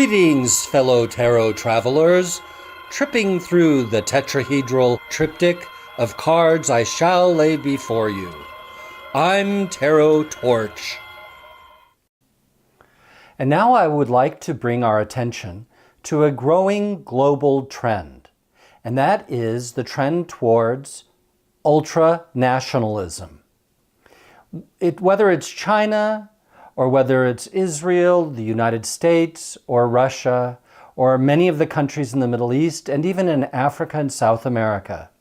Greetings, fellow tarot travelers, tripping through the tetrahedral triptych of cards I shall lay before you. I'm Tarot Torch. And now I would like to bring our attention to a growing global trend, and that is the trend towards ultra-nationalism. Whether it's China, or whether it's Israel, the United States, or Russia, or many of the countries in the Middle East, and even in Africa and South America,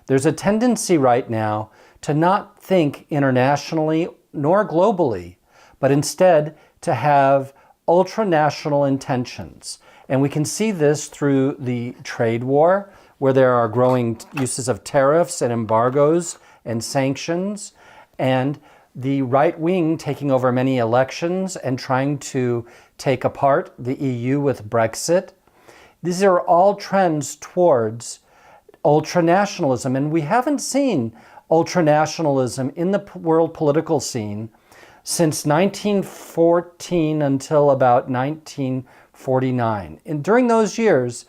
there's a tendency right now to not think internationally nor globally, but instead to have ultranational intentions. And we can see this through the trade war, where there are growing uses of tariffs and embargoes and sanctions, and the right wing taking over many elections and trying to take apart the EU with Brexit. These are all trends towards ultranationalism, and we haven't seen ultranationalism in the world political scene since 1914 until about 1949. And during those years,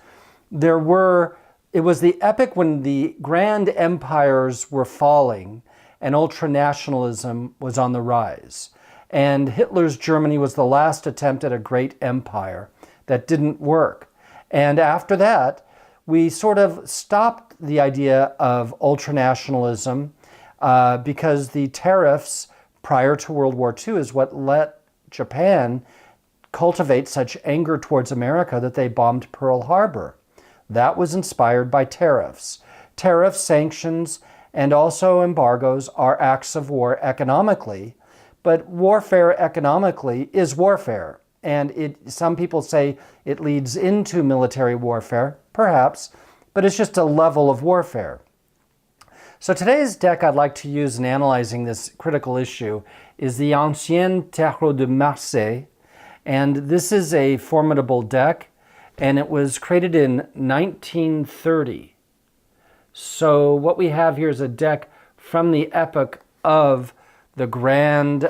it was the epoch when the grand empires were falling and ultranationalism was on the rise. And Hitler's Germany was the last attempt at a great empire that didn't work. And after that, we sort of stopped the idea of ultranationalism because the tariffs prior to World War II is what let Japan cultivate such anger towards America that they bombed Pearl Harbor. That was inspired by tariffs. Tariffs, sanctions, and also embargoes are acts of war economically, but warfare economically is warfare. And some people say it leads into military warfare, perhaps, but it's just a level of warfare. So today's deck I'd like to use in analyzing this critical issue is the Ancien Tarot de Marseille, and this is a formidable deck, and it was created in 1930. So what we have here is a deck from the epoch of the grand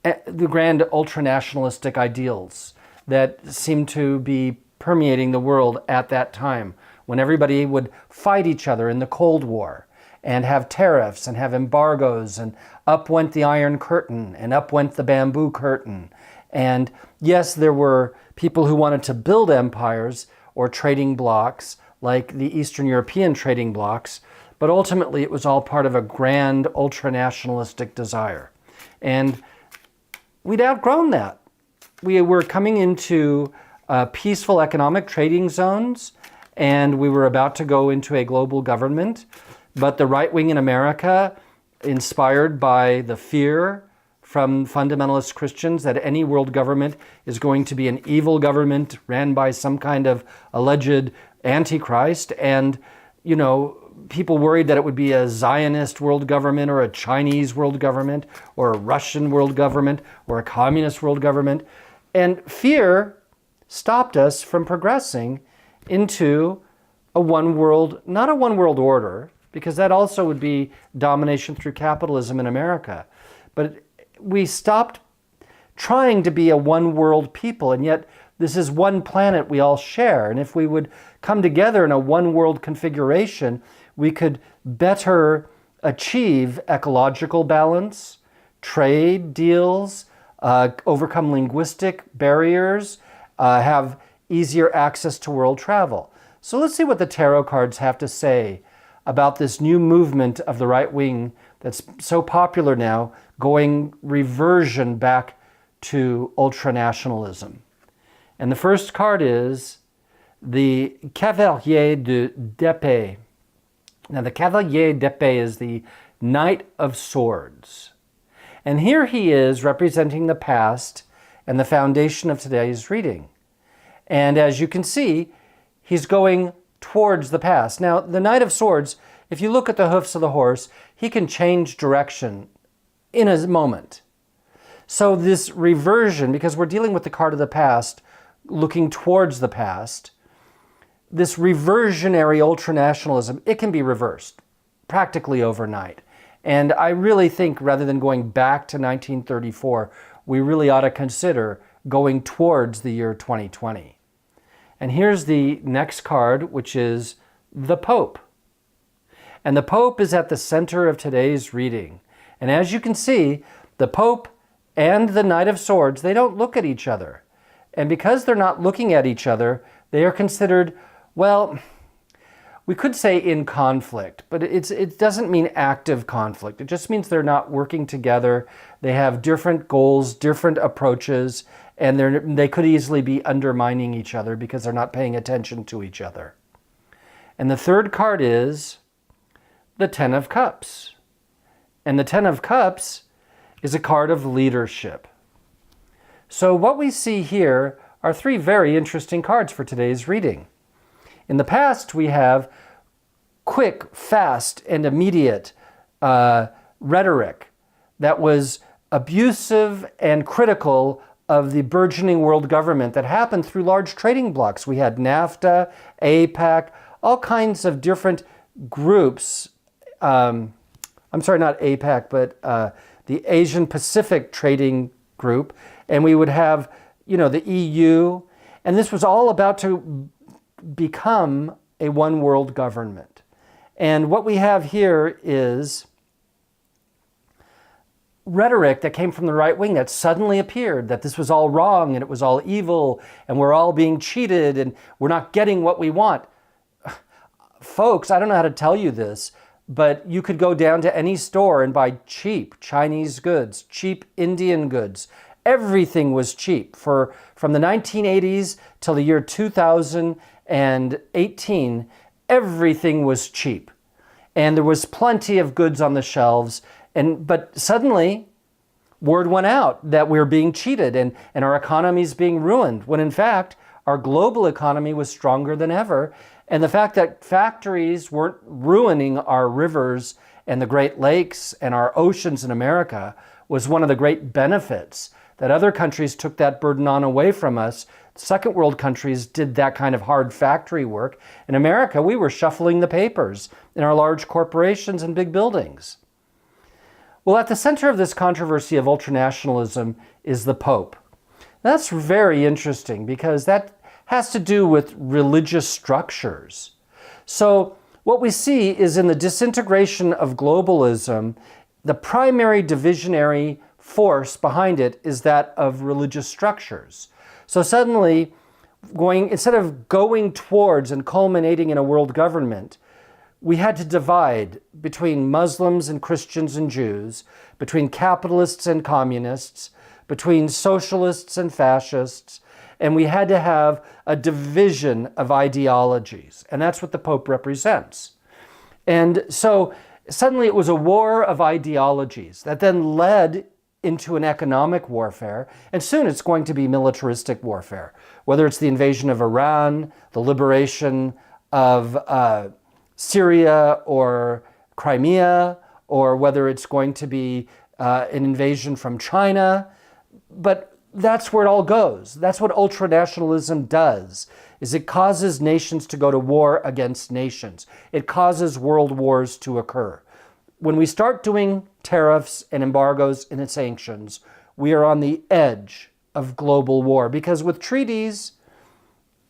ultranationalistic ideals that seemed to be permeating the world at that time, when everybody would fight each other in the Cold War and have tariffs and have embargoes, and up went the Iron Curtain and up went the Bamboo Curtain. And yes, there were people who wanted to build empires or trading blocks, like the Eastern European trading blocks, but ultimately it was all part of a grand ultranationalistic desire. And we'd outgrown that. We were coming into peaceful economic trading zones, and we were about to go into a global government, but the right wing in America, inspired by the fear from fundamentalist Christians that any world government is going to be an evil government ran by some kind of alleged Antichrist, and people worried that it would be a Zionist world government or a Chinese world government or a Russian world government or a communist world government. And fear stopped us from progressing into a one world, not a one world order, because that also would be domination through capitalism in America. But we stopped trying to be a one world people, and yet this is one planet we all share. And if we would come together in a one world configuration, we could better achieve ecological balance, trade deals, overcome linguistic barriers, have easier access to world travel. So let's see what the tarot cards have to say about this new movement of the right wing that's so popular now, going reversion back to ultranationalism. And the first card is the Cavalier d'Épée. Now the Cavalier d'Épée is the Knight of Swords. And here he is representing the past and the foundation of today's reading. And as you can see, he's going towards the past. Now the Knight of Swords, if you look at the hoofs of the horse, he can change direction in a moment. So this reversion, because we're dealing with the card of the past, looking towards the past, this reversionary ultranationalism, it can be reversed practically overnight. And I really think rather than going back to 1934, we really ought to consider going towards the year 2020. And here's the next card, which is the Pope. And the Pope is at the center of today's reading. And as you can see, the Pope and the Knight of Swords, they don't look at each other. And because they're not looking at each other, they are considered, well, we could say in conflict, but it doesn't mean active conflict. It just means they're not working together. They have different goals, different approaches, and they could easily be undermining each other because they're not paying attention to each other. And the third card is the Ten of Cups. And the Ten of Cups is a card of leadership. So what we see here are three very interesting cards for today's reading. In the past, we have quick, fast, and immediate rhetoric that was abusive and critical of the burgeoning world government that happened through large trading blocs. We had NAFTA, APAC, all kinds of different groups. I'm sorry, not APAC, but the Asian Pacific Trading Group. And we would have, the EU. And this was all about to become a one world government. And what we have here is rhetoric that came from the right wing that suddenly appeared, that this was all wrong and it was all evil and we're all being cheated and we're not getting what we want. Folks, I don't know how to tell you this, but you could go down to any store and buy cheap Chinese goods, cheap Indian goods. Everything was cheap. From the 1980s till the year 2018, everything was cheap. And there was plenty of goods on the shelves. But suddenly, word went out that we're being cheated and our economy is being ruined, when in fact, our global economy was stronger than ever. And the fact that factories weren't ruining our rivers and the Great Lakes and our oceans in America was one of the great benefits, that other countries took that burden on away from us. Second world countries did that kind of hard factory work. In America, we were shuffling the papers in our large corporations and big buildings. Well, at the center of this controversy of ultranationalism is the Pope. That's very interesting because that has to do with religious structures. So what we see is in the disintegration of globalism, the primary divisionary force behind it is that of religious structures. So suddenly, instead of going towards and culminating in a world government, we had to divide between Muslims and Christians and Jews, between capitalists and communists, between socialists and fascists, and we had to have a division of ideologies. And that's what the Pope represents. And so suddenly it was a war of ideologies that then led into an economic warfare, and soon it's going to be militaristic warfare, whether it's the invasion of Iran, the liberation of Syria or Crimea, or whether it's going to be an invasion from China. But that's where it all goes. That's what ultranationalism does, is it causes nations to go to war against nations. It causes world wars to occur. When we start doing tariffs and embargoes and sanctions, we are on the edge of global war, because with treaties,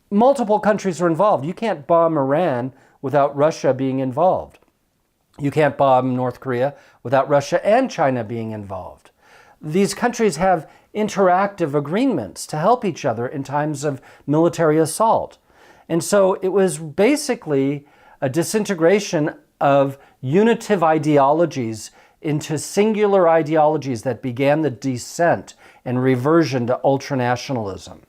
multiple countries are involved. You can't bomb Iran without Russia being involved. You can't bomb North Korea without Russia and China being involved. These countries have interactive agreements to help each other in times of military assault. And so it was basically a disintegration of unitive ideologies into singular ideologies that began the descent and reversion to ultranationalism.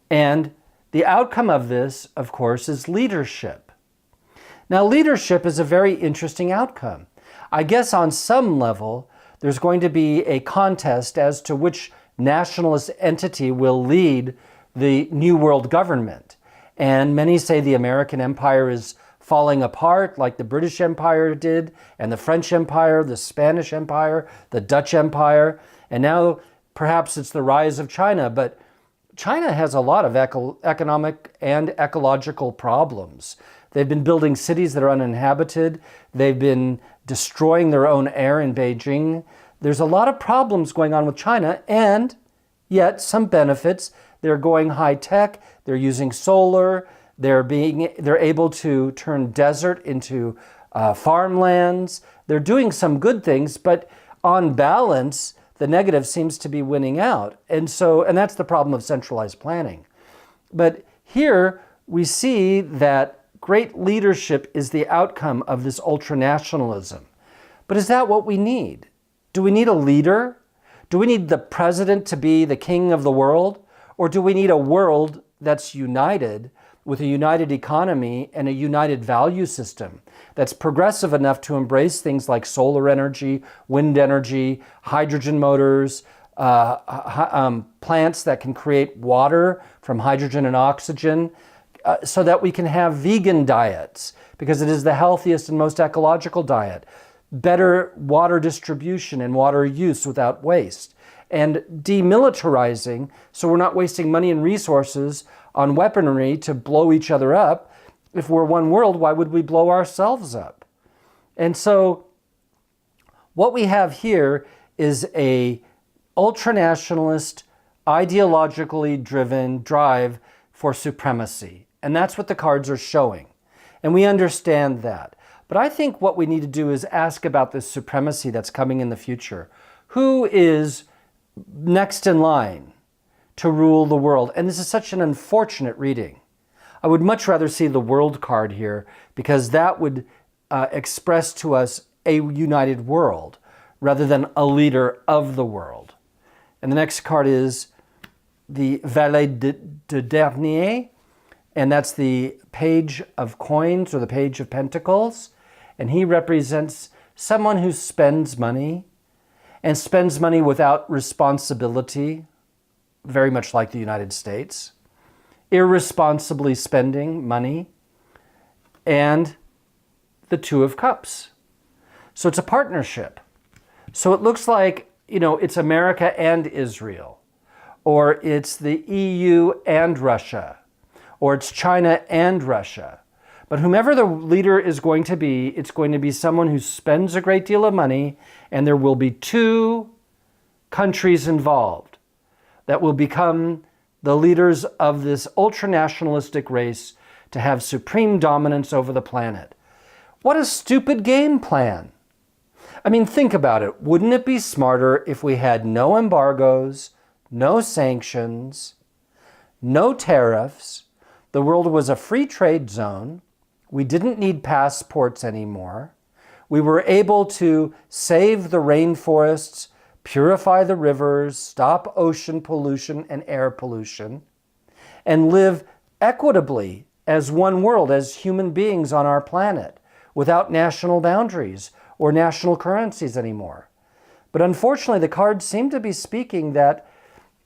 And the outcome of this, of course, is leadership. Now, leadership is a very interesting outcome. I guess on some level, there's going to be a contest as to which nationalist entity will lead the new world government. And many say the American empire is falling apart like the British Empire did, and the French Empire, the Spanish Empire, the Dutch Empire, and now perhaps it's the rise of China. But China has a lot of economic and ecological problems. They've been building cities that are uninhabited. They've been destroying their own air in Beijing. There's a lot of problems going on with China, and yet some benefits. They're going high tech, they're using solar, they're able to turn desert into farmlands. They're doing some good things, but on balance, the negative seems to be winning out. And that's the problem of centralized planning. But here we see that great leadership is the outcome of this ultra-nationalism. But is that what we need? Do we need a leader? Do we need the president to be the king of the world? Or do we need a world that's united with a united economy and a united value system that's progressive enough to embrace things like solar energy, wind energy, hydrogen motors, plants that can create water from hydrogen and oxygen, so that we can have vegan diets because it is the healthiest and most ecological diet, better water distribution and water use without waste, and demilitarizing so we're not wasting money and resources on weaponry to blow each other up. If we're one world, why would we blow ourselves up? And so what we have here is a ultra-nationalist, ideologically driven drive for supremacy. And that's what the cards are showing. And we understand that. But I think what we need to do is ask about this supremacy that's coming in the future. Who is next in line to rule the world? And this is such an unfortunate reading. I would much rather see the world card here because that would express to us a united world rather than a leader of the world. And the next card is the Valet de Dernier, and that's the page of coins or the page of pentacles. And he represents someone who spends money and spends money without responsibility, very much like the United States, irresponsibly spending money, and the Two of Cups. So it's a partnership. So it looks like, it's America and Israel, or it's the EU and Russia, or it's China and Russia. But whomever the leader is going to be, it's going to be someone who spends a great deal of money, and there will be two countries involved that will become the leaders of this ultra-nationalistic race to have supreme dominance over the planet. What a stupid game plan. I mean, think about it. Wouldn't it be smarter if we had no embargoes, no sanctions, no tariffs? The world was a free trade zone. We didn't need passports anymore. We were able to save the rainforests, purify the rivers, stop ocean pollution and air pollution, and live equitably as one world, as human beings on our planet, without national boundaries or national currencies anymore. But unfortunately, the cards seem to be speaking that,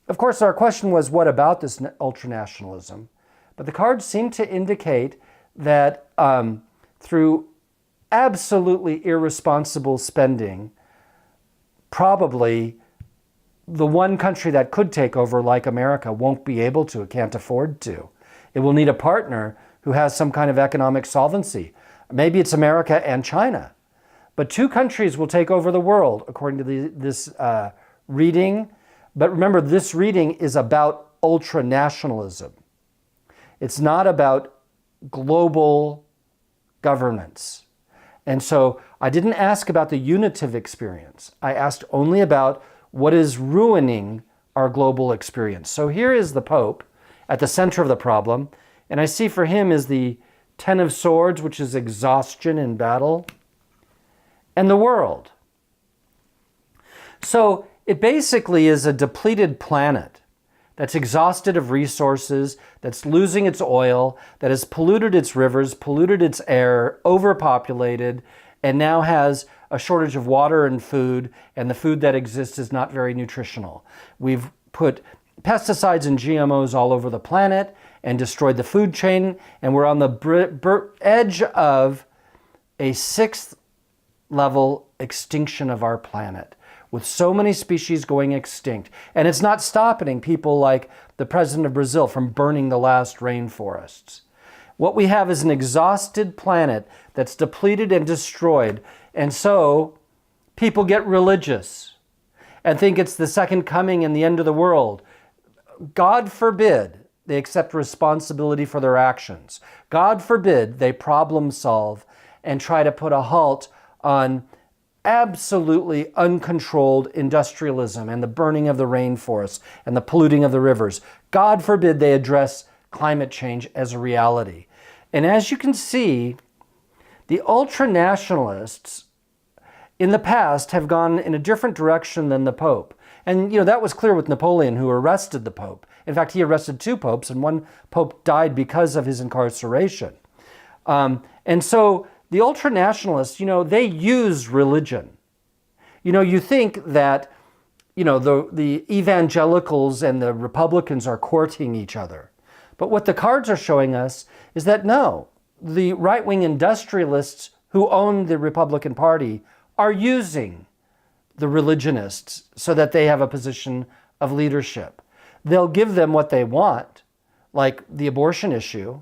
of course, our question was, what about this ultra-nationalism? But the cards seem to indicate that through absolutely irresponsible spending, probably the one country that could take over, like America, won't be able to, it can't afford to. It will need a partner who has some kind of economic solvency. Maybe it's America and China. But two countries will take over the world, according to this reading. But remember, this reading is about ultra-nationalism. It's not about global governance. And so I didn't ask about the unitive experience. I asked only about what is ruining our global experience. So here is the Pope at the center of the problem. And I see for him is the Ten of Swords, which is exhaustion in battle, and the world. So it basically is a depleted planet that's exhausted of resources, that's losing its oil, that has polluted its rivers, polluted its air, overpopulated, and now has a shortage of water and food, and the food that exists is not very nutritional. We've put pesticides and GMOs all over the planet and destroyed the food chain, and we're on the edge of a sixth level extinction of our planet, with so many species going extinct. And it's not stopping people like the president of Brazil from burning the last rainforests. What we have is an exhausted planet that's depleted and destroyed. And so people get religious and think it's the second coming and the end of the world. God forbid they accept responsibility for their actions. God forbid they problem solve and try to put a halt on absolutely uncontrolled industrialism and the burning of the rainforests and the polluting of the rivers. God forbid they address climate change as a reality. And as you can see, the ultra-nationalists in the past have gone in a different direction than the Pope. And that was clear with Napoleon, who arrested the Pope. In fact, he arrested 2 popes, and one pope died because of his incarceration. And so the ultra-nationalists, they use religion. You think that, the evangelicals and the Republicans are courting each other. But what the cards are showing us is that no, the right-wing industrialists who own the Republican Party are using the religionists so that they have a position of leadership. They'll give them what they want, like the abortion issue,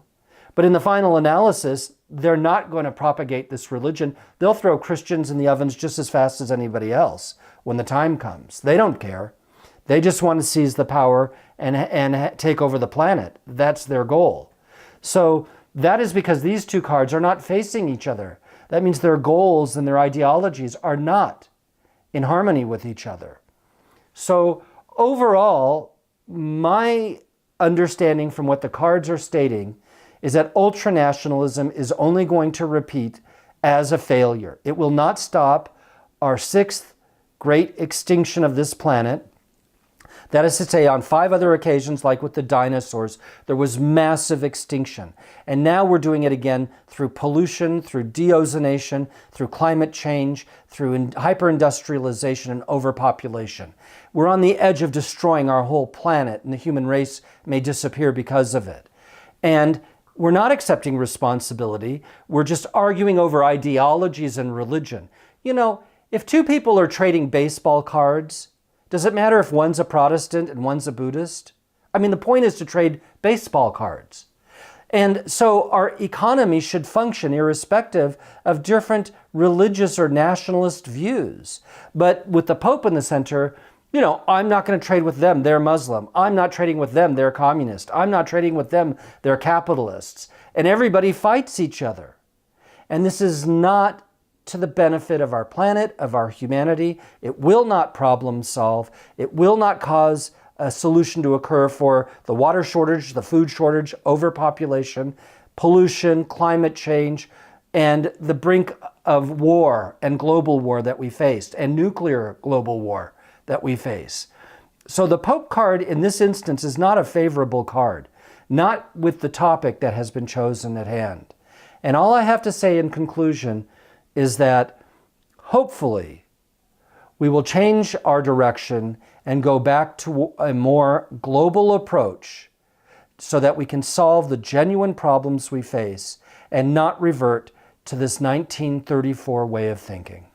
but in the final analysis, they're not going to propagate this religion. They'll throw Christians in the ovens just as fast as anybody else when the time comes. They don't care. They just want to seize the power and take over the planet. That's their goal. So that is because these 2 cards are not facing each other. That means their goals and their ideologies are not in harmony with each other. So overall, my understanding from what the cards are stating is that ultranationalism is only going to repeat as a failure. It will not stop our 6th great extinction of this planet. That is to say, on 5 other occasions, like with the dinosaurs, there was massive extinction. And now we're doing it again through pollution, through deozonation, through climate change, through hyper-industrialization and overpopulation. We're on the edge of destroying our whole planet, and the human race may disappear because of it. And we're not accepting responsibility. We're just arguing over ideologies and religion. If 2 people are trading baseball cards, does it matter if one's a Protestant and one's a Buddhist? I mean, the point is to trade baseball cards. And so our economy should function irrespective of different religious or nationalist views. But with the Pope in the center, I'm not going to trade with them, they're Muslim. I'm not trading with them, they're communist. I'm not trading with them, they're capitalists. And everybody fights each other. And this is not to the benefit of our planet, of our humanity. It will not problem solve. It will not cause a solution to occur for the water shortage, the food shortage, overpopulation, pollution, climate change, and the brink of war and global war that we faced, and nuclear global war that we face. So the Pope card in this instance is not a favorable card, not with the topic that has been chosen at hand. And all I have to say in conclusion is that hopefully we will change our direction and go back to a more global approach so that we can solve the genuine problems we face and not revert to this 1934 way of thinking.